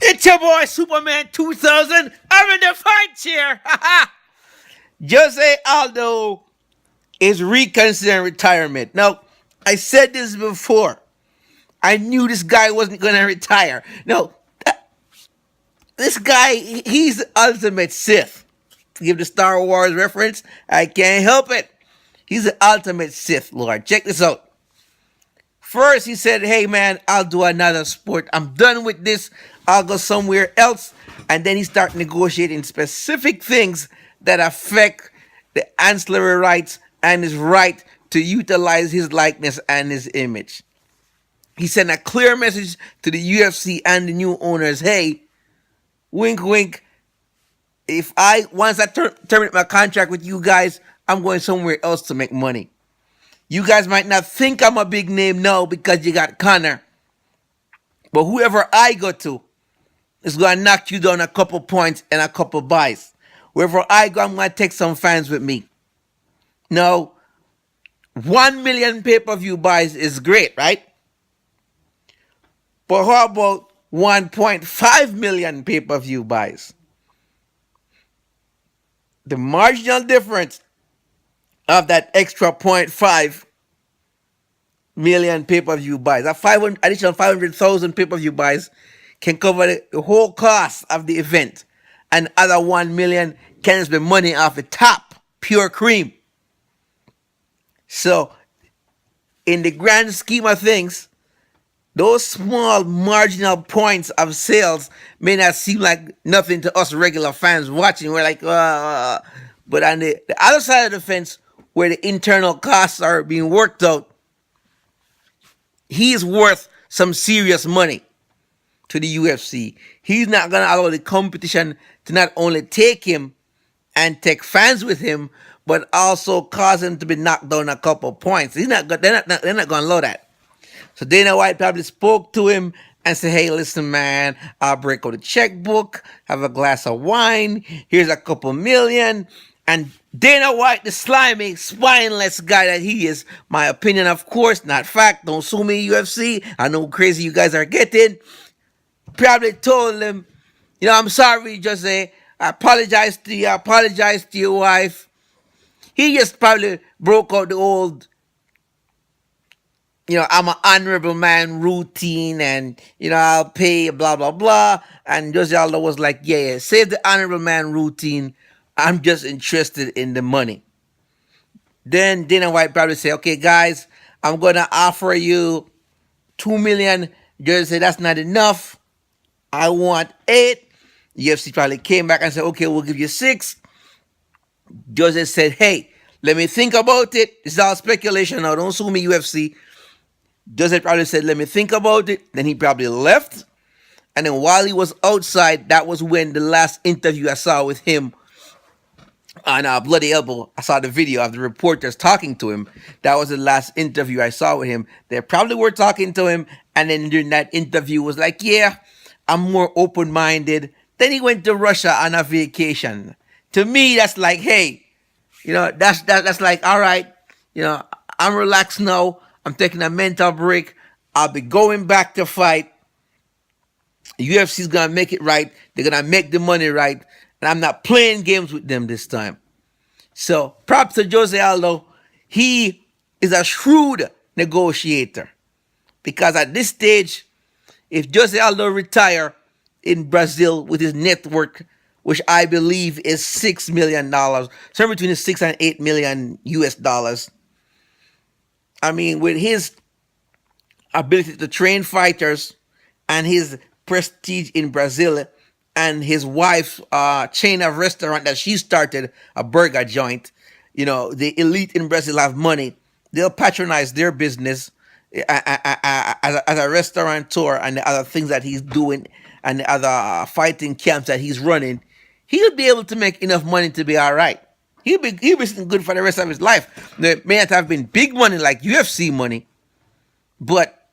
It's your boy Superman 2000. I'm in the fight chair. Jose Aldo is reconsidering retirement. Now, I said this before. I knew this guy wasn't going to retire. No, this guy, he's the ultimate Sith. To give the Star Wars reference, I can't help it. He's the ultimate Sith Lord. Check this out. First, he said, hey, man, I'll do another sport. I'm done with this. I'll go somewhere else. And then he started negotiating specific things that affect the ancillary rights and his right to utilize his likeness and his image. He sent a clear message to the UFC and the new owners. Hey, wink, wink. Once I terminate my contract with you guys, I'm going somewhere else to make money. You guys might not think I'm a big name now because you got Conor. But whoever I go to is going to knock you down a couple points and a couple buys. Wherever I go, I'm going to take some fans with me. Now, 1 million pay-per-view buys is great, right? But how about 1.5 million pay-per-view buys? The marginal difference of that extra 0.5 million pay-per-view buys, that additional 500,000 pay-per-view buys can cover the whole cost of the event. And other 1 million can spend money off the top, pure cream. So, in the grand scheme of things, those small marginal points of sales may not seem like nothing to us regular fans watching. We're like, but on the other side of the fence, where the internal costs are being worked out, he's worth some serious money to the UFC. He's not going to allow the competition to not only take him and take fans with him, but also cause him to be knocked down a couple points. They're not going to allow that. So Dana White probably spoke to him and said, hey, listen, man, I'll break out the checkbook, have a glass of wine, here's a couple million. And Dana White, the slimy, spineless guy that he is, my opinion, of course, not fact, don't sue me, UFC, I know how crazy you guys are getting, probably told him, I'm sorry, Jose, I apologize to you, I apologize to your wife. He just probably broke out the old, I'm an honorable man routine and, I'll pay, blah, blah, blah. And Jose Aldo was like, yeah, save the honorable man routine. I'm just interested in the money. Then Dana White probably say, okay, guys, I'm going to offer you 2 million. Jose said, that's not enough. I want 8. UFC probably came back and said, okay, we'll give you 6. Jose said, hey, let me think about it. This is all speculation now. Don't sue me, UFC. Jose probably said, let me think about it. Then he probably left. And then while he was outside, that was when the last interview I saw with him on Bloody Elbow, I saw the video of the reporters talking to him. That was the last interview I saw with him. They probably were talking to him. And then during that interview was like, yeah, I'm more open-minded. Then he went to Russia on a vacation. To me, that's like, hey, that's like, all right, I'm relaxed now. I'm taking a mental break. I'll be going back to fight. UFC's going to make it right. They're going to make the money right. And I'm not playing games with them this time. So, props to Jose Aldo. He is a shrewd negotiator. Because at this stage, if Jose Aldo retire in Brazil with his network, which I believe is $6 million, somewhere between 6 and 8 million US dollars, I mean, with his ability to train fighters and his prestige in Brazil and his wife's chain of restaurant that she started, a burger joint, the elite in Brazil have money. They'll patronize their business as a restaurateur and the other things that he's doing and the other fighting camps that he's running. He'll be able to make enough money to be all right. He'll be good for the rest of his life. It may not have been big money like UFC money, but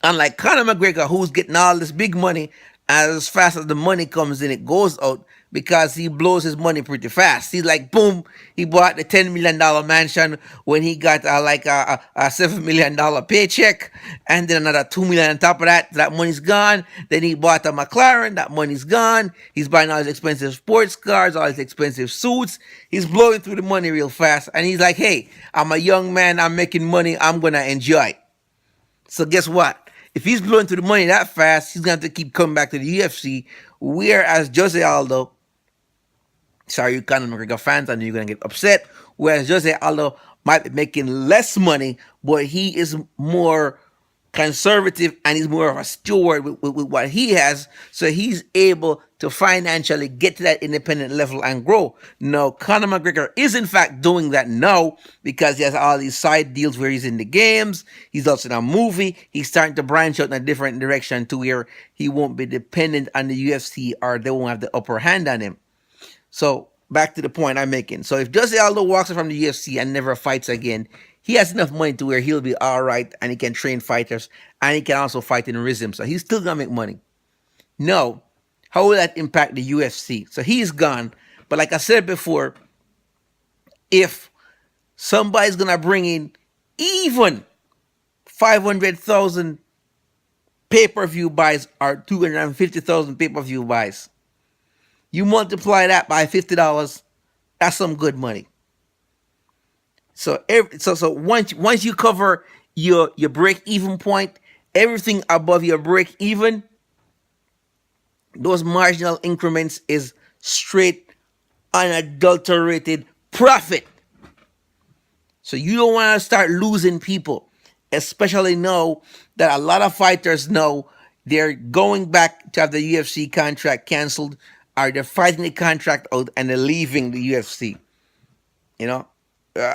unlike Conor McGregor, who's getting all this big money, as fast as the money comes in, it goes out because he blows his money pretty fast. He's like, boom, he bought the $10 million mansion when he got like a $7 million paycheck, and then another $2 million on top of that. That money's gone. Then he bought a McLaren. That money's gone. He's buying all his expensive sports cars, all his expensive suits. He's blowing through the money real fast, and he's like, hey, I'm a young man. I'm making money. I'm gonna enjoy. So guess what? If he's blowing through the money that fast, he's going to have to keep coming back to the UFC. Whereas Jose Aldo, sorry, you Conor McGregor fans, I know you're going to get upset. Whereas Jose Aldo might be making less money, but he is more conservative and he's more of a steward with what he has, so he's able to financially get to that independent level and grow. Now, Conor McGregor is in fact doing that now because he has all these side deals where he's in the games, he's also in a movie, he's starting to branch out in a different direction to where he won't be dependent on the UFC or they won't have the upper hand on him. So back to the point I'm making. So if Jose Aldo walks away from the UFC and never fights again, he has enough money to where he'll be all right and he can train fighters and he can also fight in rhythm. So he's still gonna make money. No, how will that impact the UFC? So he's gone. But like I said before, if somebody's gonna bring in even 500,000 pay-per-view buys or 250,000 pay-per-view buys, you multiply that by $50, that's some good money. So once you cover your break even point, everything above your break even, those marginal increments is straight unadulterated profit. So you don't want to start losing people, especially now that a lot of fighters know they're going back to have the UFC contract canceled or they're fighting the contract out and they're leaving the UFC. You know,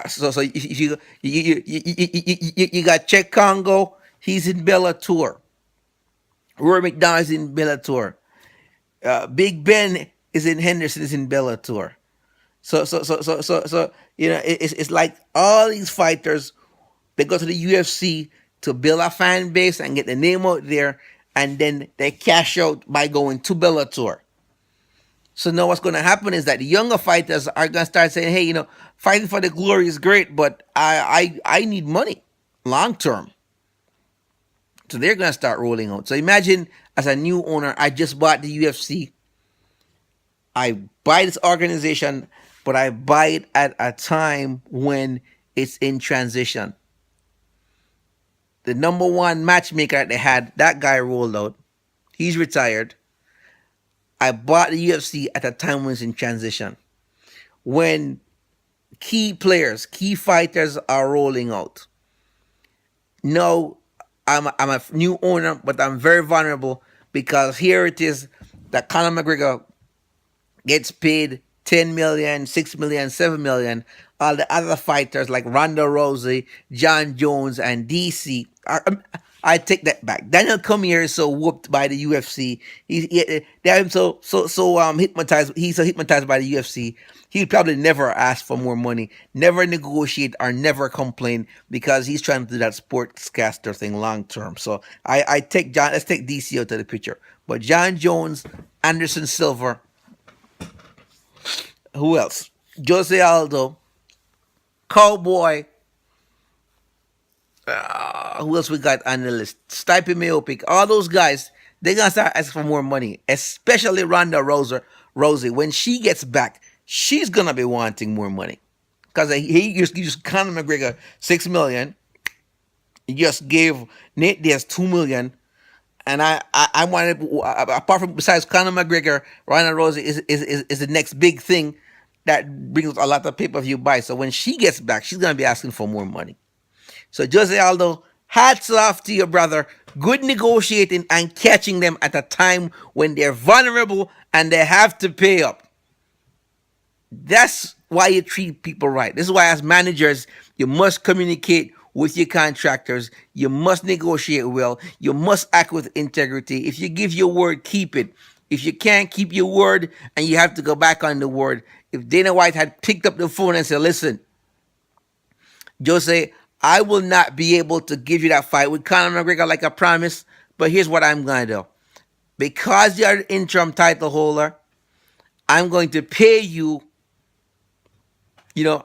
so you got Czech Congo, he's in Bellator. Rory McDonald's in Bellator. Big Ben is in Henderson is in Bellator. So you know it's like all these fighters they go to the UFC to build a fan base and get the name out there, and then they cash out by going to Bellator. So now what's going to happen is that the younger fighters are going to start saying, hey, you know, fighting for the glory is great, but I need money long term. So they're going to start rolling out. So imagine as a new owner, I just bought the UFC. I buy this organization, but I buy it at a time when it's in transition. The number one matchmaker that they had, that guy rolled out. He's retired. I bought the UFC at a time when it's in transition. When key players, key fighters are rolling out. No, I'm a new owner, but I'm very vulnerable because here it is that Conor McGregor gets paid 10 million, 6 million, 7 million. All the other fighters like Ronda Rousey, John Jones, and DC. I take that back. Daniel Cormier is so whooped by the UFC. They have him so hypnotized. He's so hypnotized by the UFC. He'd probably never ask for more money, never negotiate, or never complain because he's trying to do that sportscaster thing long term. So I take John. Let's take DC out of the picture. But John Jones, Anderson Silva, who else? Jose Aldo, Cowboy. Who else we got on the list? Stipe Miocic. All those guys, they're going to start asking for more money, especially Ronda Rousey. When she gets back, she's going to be wanting more money. Because he just Conor McGregor $6 million. He just gave Nate Diaz $2 million. And I wanted, apart from, besides Conor McGregor, Ronda Rousey is the next big thing that brings a lot of pay-per-view buys. So when she gets back, she's going to be asking for more money. So Jose Aldo, hats off to your brother. Good negotiating and catching them at a time when they're vulnerable and they have to pay up. That's why you treat people right. This is why as managers, you must communicate with your contractors. You must negotiate well. You must act with integrity. If you give your word, keep it. If you can't keep your word and you have to go back on the word. If Dana White had picked up the phone and said, listen, Jose, I will not be able to give you that fight with Conor McGregor like I promised, but here's what I'm going to do. because you're the interim title holder, I'm going to pay you, you know,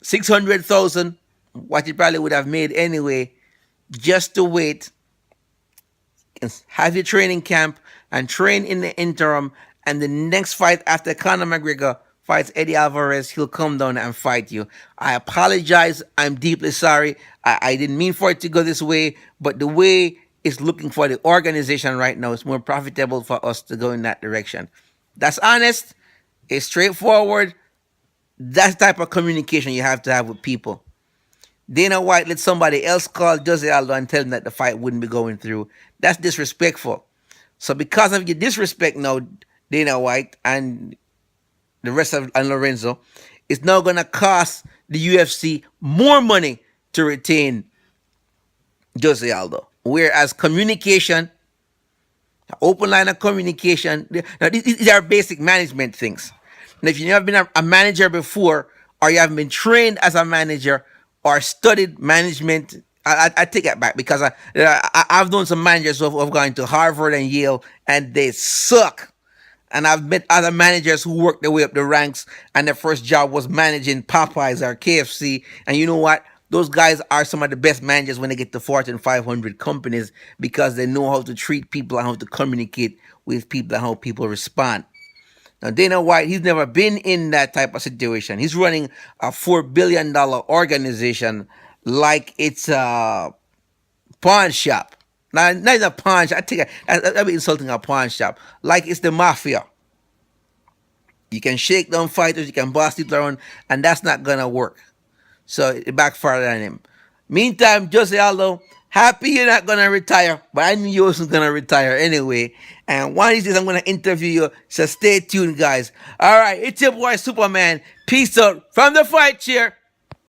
600,000, what you probably would have made anyway, just to wait and have your training camp and train in the interim. And the next fight after Conor McGregor fights Eddie Alvarez, he'll come down and fight you. I apologize. I'm deeply sorry. I didn't mean for it to go this way, but the way it's looking for the organization right now, it's more profitable for us to go in that direction. That's honest. It's straightforward. That's the type of communication you have to have with people. Dana White let somebody else call Jose Aldo and tell him that the fight wouldn't be going through. That's disrespectful. So because of your disrespect now, Dana White and the rest of and Lorenzo, it's now gonna cost the UFC more money to retain Jose Aldo. Whereas communication, open line of communication, now these are basic management things. And if you've never been a manager before, or you haven't been trained as a manager or studied management, I take it back because I've known some managers who have gone to Harvard and Yale and they suck. And I've met other managers who worked their way up the ranks and their first job was managing Popeyes or KFC. And you know what? Those guys are some of the best managers when they get to Fortune 500 companies because they know how to treat people and how to communicate with people and how people respond. Now, Dana White, he's never been in that type of situation. He's running a $4 billion organization like it's a pawn shop. Now, not a pawn shop. I think I'd be insulting a pawn shop. Like it's the mafia. You can shake down fighters, you can boss people around, and that's not going to work. So it backfired on him. Meantime, Jose Aldo, happy you're not going to retire, but I knew you wasn't going to retire anyway. And one of these days I'm going to interview you, so stay tuned, guys. All right, it's your boy Superman. Peace out from the fight chair.